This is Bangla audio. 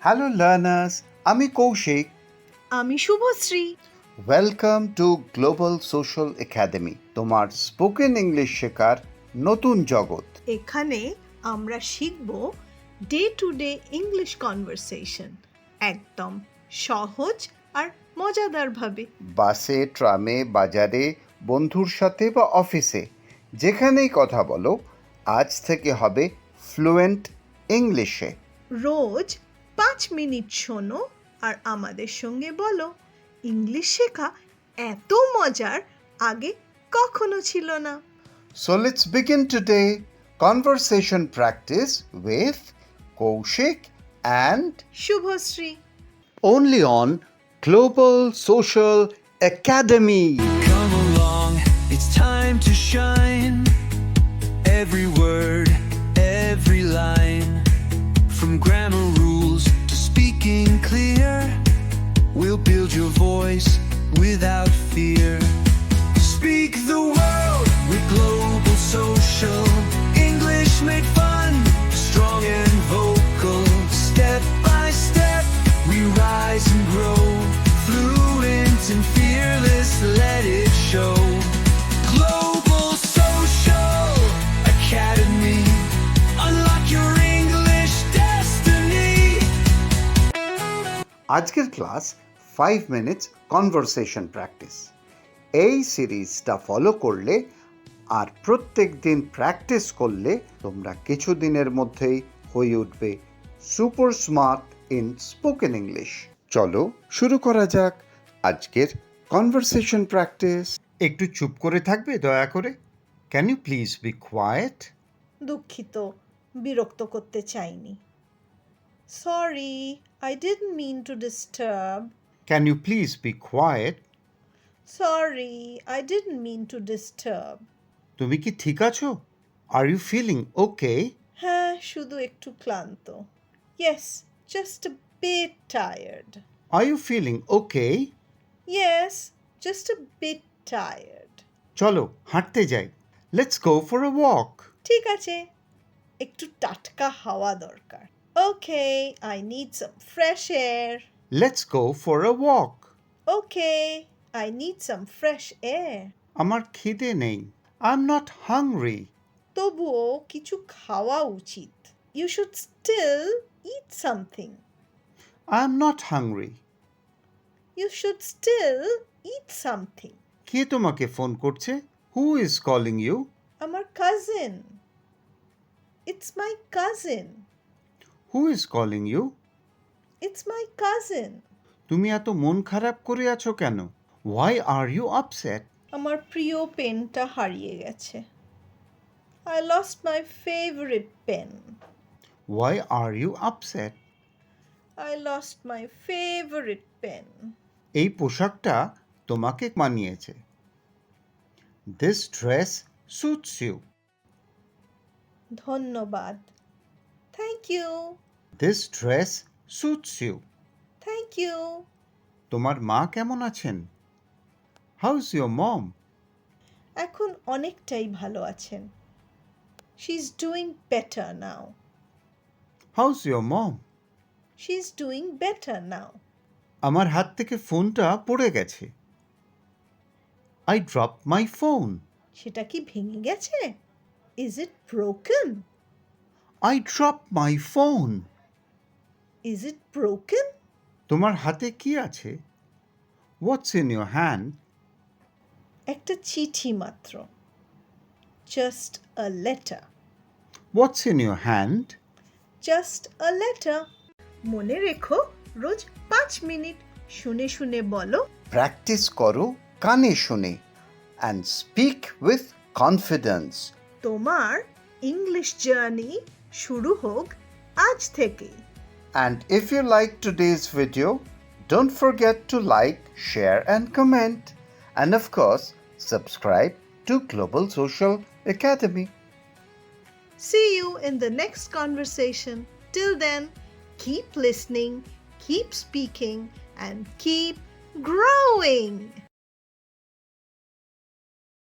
Hello learners, আমি কৌশিক. আমি Shubhashree. Welcome to global social academy, তোমার স্পোকেন ইংলিশ শেখার নতুন জগৎ. এখানে আমরা শিখব day to day English conversation একদম সহজ আর মজাদারভাবে। বাসে, ট্রামে, বাজারে, বন্ধুর সাথে বা অফিসে, যেখানেই কথা বলো, আজ থেকে হবে ফ্লুয়েন্ট ইংলিশে. রোজ 5 মিনিট শোনো আর আমাদের সঙ্গে বলো, ইংলিশ শেখা এত মজার আগে কখনো ছিল না। So let's begin today conversation practice with Kaushik and Subhashree. only on Global Social Academy. Come along, it's time to shine. Every word, every line, from grammar rules to speaking clear, we'll build your voice without fear. Speak the world with Global Social English made fun, strong and vocal. Step by step, we rise and grow, fluent and fearless, let it show. Global Social Academy, unlock your English destiny. আজকের ক্লাস 5 মিনিটস কনভারসেশন প্র্যাকটিস. এই সিরিজটা ফলো করলে আর প্রত্যেক দিন প্র্যাকটিস করলে তোমরা কিছুদিনের মধ্যেই হয়ে উঠবে super smart in spoken English. চলো শুরু করা যাক আজকের কনভারসেশন প্র্যাকটিস. একটু চুপ করে থাকবে দয়া করে? Can you please be quiet? দুঃখিত, বিরক্ত করতে চাইনি। Sorry, I didn't mean to disturb. Can you please be quiet? Sorry, I didn't mean to disturb. তুমি কি ঠিক আছো? Are you feeling okay? হ্যাঁ, শুধু একটু ক্লান্ত। Yes, just a bit tired. Are you feeling okay? Yes, just a bit tired. চলো হাঁটতে যাই. Let's go for a walk. ঠিক আছে, একটু টাটকা হাওয়া দরকার। ওকে, I need some fresh air. Let's go for a walk. Okay, I need some fresh air. আমার খিদে নেই. I am not hungry. তবুও কিছু খাওয়া উচিত। You should still eat something. I am not hungry. You should still eat something. কে তোমাকে ফোন করছে? Who is calling you? আমার cousin. It's my cousin. Who is calling you? It's my cousin. তুমি এত মন খারাপ করে আছো কেন? Why are you upset? আমার প্রিয় পেনটা হারিয়ে গেছে। I lost my favorite pen. Why are you upset? I lost my favorite pen. এই পোশাকটা তোমাকে মানিয়েছে. This dress suits you. ধন্যবাদ। Thank you. This dress suits you. Thank you. তোমার মা কেমন আছেন? How is your mom? এখন অনেকটাই ভালো আছেন। She's doing better now. How is your mom? She's doing better now. আমার হাত থেকে ফোনটা পড়ে গেছে. I drop my phone. সেটা কি ভেঙে গেছে? Is it broken? I drop my phone. Is it broken? তোমার হাতে কি আছে? হোয়াটস ইন ইউর হ্যান্ড? একটা চিঠি মাত্র। Just a letter. What's in your hand? Just a letter. মনে রেখো, রোজ 5 মিনিট শুনে শুনে বলো। প্র্যাকটিস করো কানে শুনে অ্যান্ড স্পিক উইথ কনফিডেন্স. তোমার ইংলিশ জার্নি শুরু হোক আজ থেকে। And if you like today's video, don't forget to like, share and comment. And of course, subscribe to Global Social Academy. See you in the next conversation. Till then, keep listening, keep speaking, and keep growing.